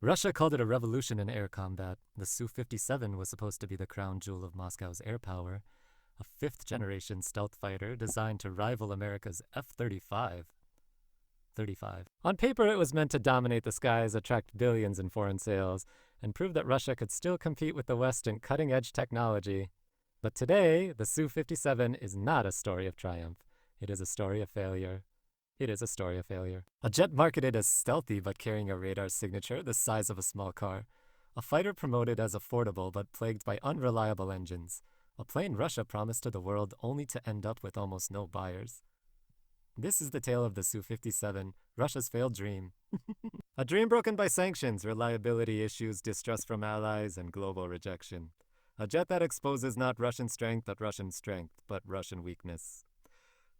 Russia called it a revolution in air combat. The Su-57 was supposed to be the crown jewel of Moscow's air power, a fifth-generation stealth fighter designed to rival America's F-35. On paper, it was meant to dominate the skies, attract billions in foreign sales, and prove that Russia could still compete with the West in cutting-edge technology. But today, the Su-57 is not a story of triumph. It is a story of failure. A jet marketed as stealthy but carrying a radar signature the size of a small car. A fighter promoted as affordable but plagued by unreliable engines. A plane Russia promised to the world only to end up with almost no buyers. This is the tale of the Su-57, Russia's failed dream. A dream broken by sanctions, reliability issues, distrust from allies, and global rejection. A jet that exposes not Russian strength, but Russian weakness.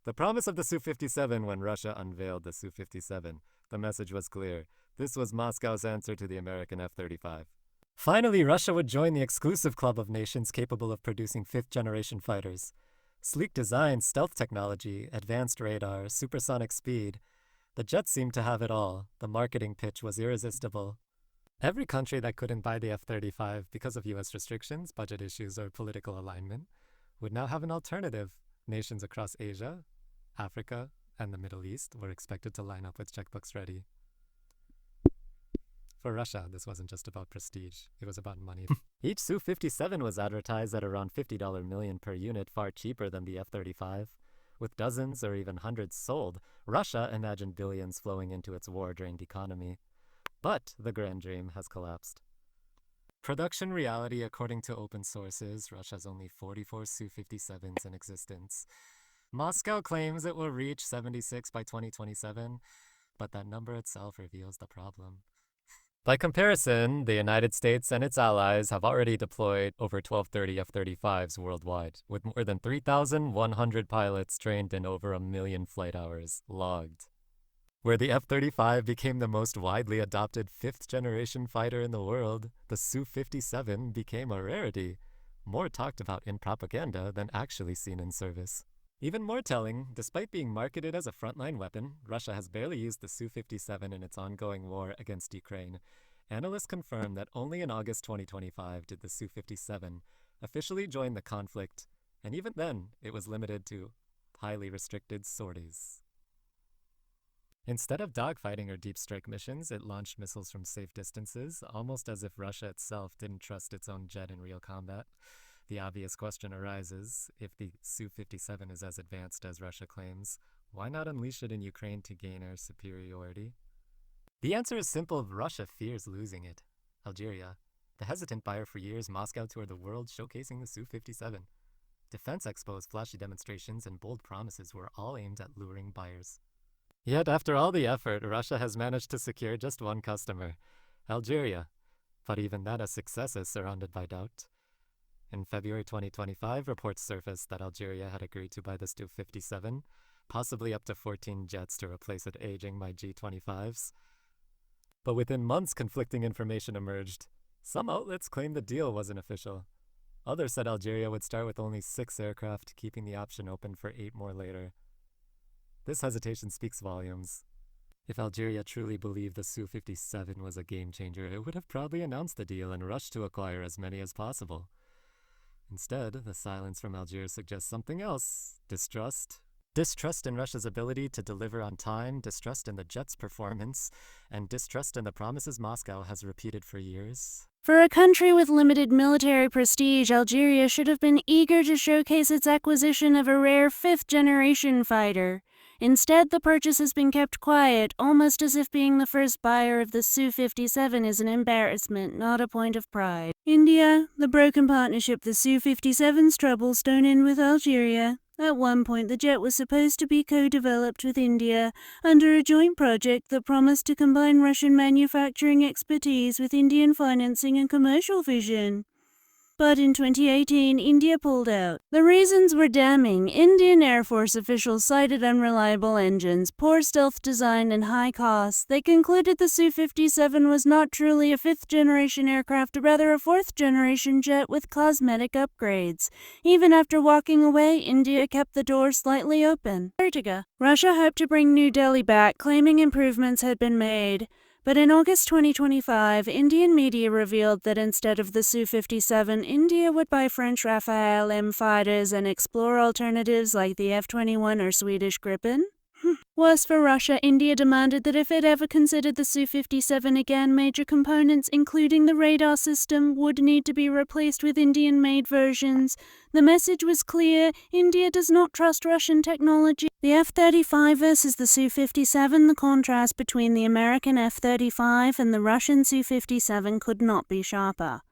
The promise of the Su-57 when Russia unveiled the Su-57. The message was clear. This was Moscow's answer to the American F-35. Finally, Russia would join the exclusive club of nations capable of producing fifth-generation fighters. Sleek design, stealth technology, advanced radar, supersonic speed. The jet seemed to have it all. The marketing pitch was irresistible. Every country that couldn't buy the F-35 because of U.S. restrictions, budget issues, or political alignment would now have an alternative. Nations across Asia, Africa, and the Middle East were expected to line up with checkbooks ready. For Russia, this wasn't just about prestige, it was about money. Each Su-57 was advertised at around $50 million per unit, far cheaper than the F-35. With dozens or even hundreds sold, Russia imagined billions flowing into its war-drained economy. But the grand dream has collapsed. Production reality, according to open sources, Russia has only 44 Su-57s in existence. Moscow claims it will reach 76 by 2027, but that number itself reveals the problem. By comparison, the United States and its allies have already deployed over 1,230 F-35s worldwide, with more than 3,100 pilots trained and over 1 million flight hours logged. Where the F-35 became the most widely adopted fifth-generation fighter in the world, the Su-57 became a rarity, more talked about in propaganda than actually seen in service. Even more telling, despite being marketed as a frontline weapon, Russia has barely used the Su-57 in its ongoing war against Ukraine. Analysts confirm that only in August 2025 did the Su-57 officially join the conflict, and even then, it was limited to highly restricted sorties. Instead of dogfighting or deep strike missions, it launched missiles from safe distances, almost as if Russia itself didn't trust its own jet in real combat. The obvious question arises, if the Su-57 is as advanced as Russia claims, why not unleash it in Ukraine to gain air superiority? The answer is simple: Russia fears losing it. Algeria, the hesitant buyer for years, Moscow toured the world showcasing the Su-57. Defense expos, flashy demonstrations, and bold promises were all aimed at luring buyers. Yet after all the effort, Russia has managed to secure just one customer, Algeria. But even that a success is surrounded by doubt. In February 2025, reports surfaced that Algeria had agreed to buy the Su-57, possibly up to 14 jets to replace its aging MiG-25s. But within months, conflicting information emerged. Some outlets claimed the deal wasn't official. Others said Algeria would start with only 6 aircraft, keeping the option open for 8 more later. This hesitation speaks volumes. If Algeria truly believed the Su-57 was a game-changer, it would have probably announced the deal and rushed to acquire as many as possible. Instead, the silence from Algiers suggests something else: distrust. Distrust in Russia's ability to deliver on time, distrust in the jet's performance, and distrust in the promises Moscow has repeated for years. For a country with limited military prestige, Algeria should have been eager to showcase its acquisition of a rare fifth-generation fighter. Instead, the purchase has been kept quiet, almost as if being the first buyer of the Su-57 is an embarrassment, not a point of pride. India, the broken partnership the Su-57's troubles don't end with Algeria. At one point, the jet was supposed to be co-developed with India under a joint project that promised to combine Russian manufacturing expertise with Indian financing and commercial vision. But in 2018, India pulled out. The reasons were damning. Indian Air Force officials cited unreliable engines, poor stealth design, and high costs. They concluded the Su-57 was not truly a fifth-generation aircraft, rather a fourth-generation jet with cosmetic upgrades. Even after walking away, India kept the door slightly open. Russia hoped to bring New Delhi back, claiming improvements had been made. But in August 2025, Indian media revealed that instead of the Su-57, India would buy French Rafale M fighters and explore alternatives like the F-21 or Swedish Gripen. Worse for Russia, India demanded that if it ever considered the Su-57 again, major components, including the radar system, would need to be replaced with Indian-made versions. The message was clear: India does not trust Russian technology. The F-35 versus the Su-57, the contrast between the American F-35 and the Russian Su-57 could not be sharper.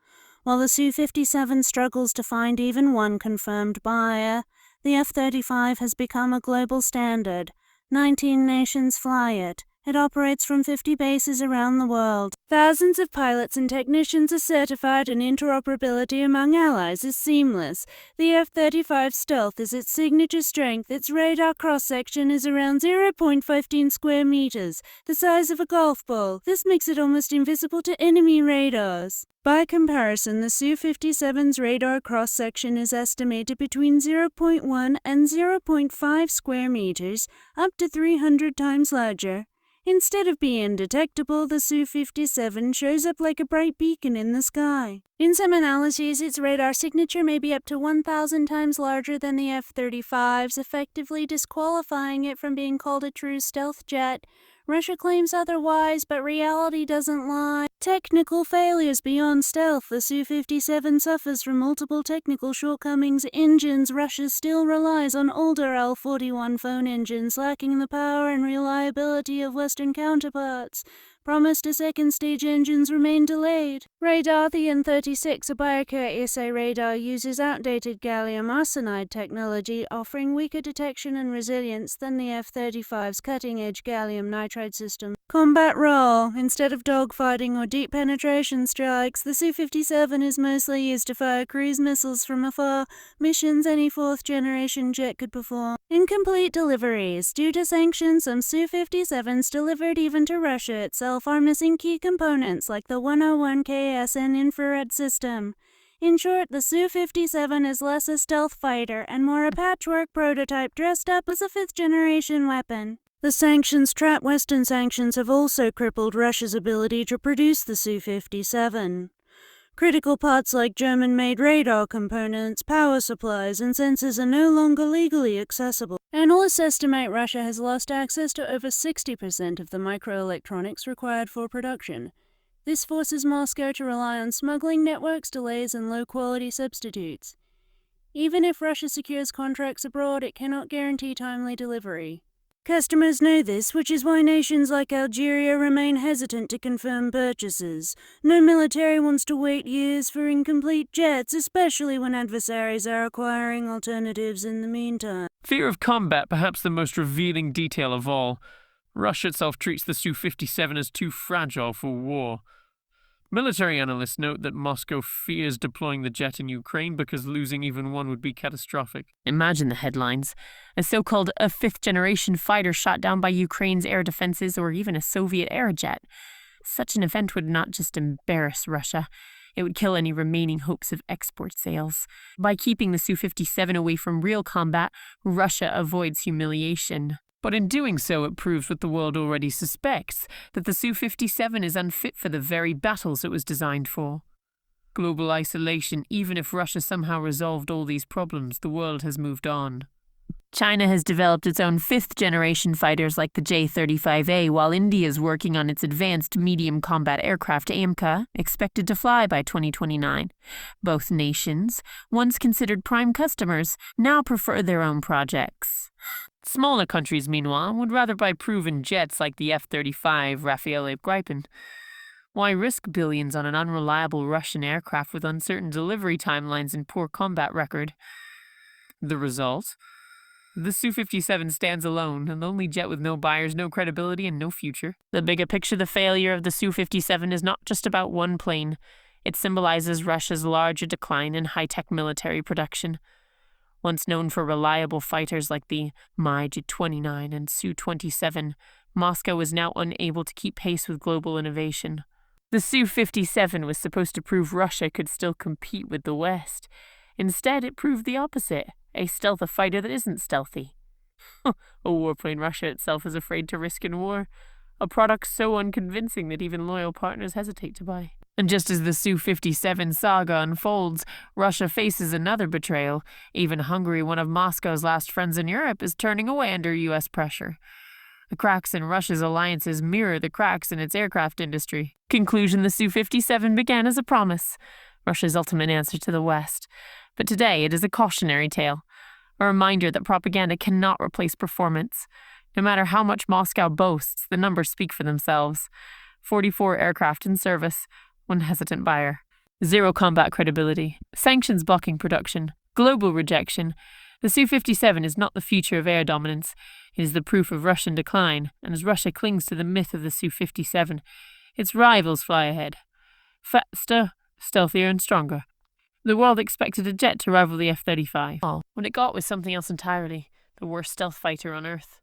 While the Su-57 struggles to find even one confirmed buyer, the F-35 has become a global standard. 19 nations fly it. It operates from 50 bases around the world. Thousands of pilots and technicians are certified, and interoperability among allies is seamless. The F-35 Stealth is its signature strength. Its radar cross-section is around 0.15 square meters, the size of a golf ball. This makes it almost invisible to enemy radars. By comparison, the Su-57's radar cross-section is estimated between 0.1 and 0.5 square meters, up to 300 times larger. Instead of being undetectable, the Su-57 shows up like a bright beacon in the sky. In some analyses, its radar signature may be up to 1,000 times larger than the F-35's, effectively disqualifying it from being called a true stealth jet. Russia claims otherwise, but reality doesn't lie. Technical failures beyond stealth. The Su-57 suffers from multiple technical shortcomings. Engines. Russia still relies on older L-41 phone engines, lacking the power and reliability of Western counterparts. Promised second-stage engines remain delayed. Radar. The N-36, a biocourteous radar, uses outdated gallium arsenide technology, offering weaker detection and resilience than the F-35's cutting-edge gallium nitride system. Combat role. Instead of dogfighting or deep penetration strikes, the Su-57 is mostly used to fire cruise missiles from afar, missions any fourth-generation jet could perform. Incomplete deliveries. Due to sanctions, some Su-57s delivered even to Russia itself are missing key components like the 101KSN infrared system. In short, the Su-57 is less a stealth fighter and more a patchwork prototype dressed up as a fifth-generation weapon. The sanctions trap. Western sanctions have also crippled Russia's ability to produce the Su-57. Critical parts like German-made radar components, power supplies, and sensors are no longer legally accessible. Analysts estimate Russia has lost access to over 60% of the microelectronics required for production. This forces Moscow to rely on smuggling networks, delays, and low-quality substitutes. Even if Russia secures contracts abroad, it cannot guarantee timely delivery. Customers know this, which is why nations like Algeria remain hesitant to confirm purchases. No military wants to wait years for incomplete jets, especially when adversaries are acquiring alternatives in the meantime. Fear of combat, perhaps the most revealing detail of all. Russia itself treats the Su-57 as too fragile for war. Military analysts note that Moscow fears deploying the jet in Ukraine because losing even one would be catastrophic. Imagine the headlines. A so-called fifth-generation fighter shot down by Ukraine's air defenses, or even a Soviet air jet. Such an event would not just embarrass Russia, it would kill any remaining hopes of export sales. By keeping the Su-57 away from real combat, Russia avoids humiliation. But in doing so, it proves what the world already suspects, that the Su-57 is unfit for the very battles it was designed for. Global isolation. Even if Russia somehow resolved all these problems, the world has moved on. China has developed its own fifth-generation fighters like the J-35A, while India is working on its advanced medium combat aircraft AMCA, expected to fly by 2029. Both nations, once considered prime customers, now prefer their own projects. Smaller countries, meanwhile, would rather buy proven jets like the F-35 Rafale Gripen. Why risk billions on an unreliable Russian aircraft with uncertain delivery timelines and poor combat record? The result? The Su-57 stands alone, a lonely jet with no buyers, no credibility, and no future. The bigger picture, the failure of the Su-57 is not just about one plane. It symbolizes Russia's larger decline in high-tech military production. Once known for reliable fighters like the Mi-29 and Su-27, Moscow is now unable to keep pace with global innovation. The Su-57 was supposed to prove Russia could still compete with the West. Instead, it proved the opposite, a stealth fighter that isn't stealthy. A warplane Russia itself is afraid to risk in war. a product so unconvincing that even loyal partners hesitate to buy. And just as the Su-57 saga unfolds, Russia faces another betrayal. Even Hungary, one of Moscow's last friends in Europe, is turning away under U.S. pressure. The cracks in Russia's alliances mirror the cracks in its aircraft industry. Conclusion: the Su-57 began as a promise, Russia's ultimate answer to the West. But today it is a cautionary tale, a reminder that propaganda cannot replace performance. No matter how much Moscow boasts, the numbers speak for themselves. 44 aircraft in service, one hesitant buyer. Zero combat credibility. Sanctions blocking production. Global rejection. The Su-57 is not the future of air dominance. It is the proof of Russian decline, and as Russia clings to the myth of the Su-57, its rivals fly ahead. Faster, stealthier, and stronger. The world expected a jet to rival the F-35. What it got was something else entirely. The worst stealth fighter on Earth.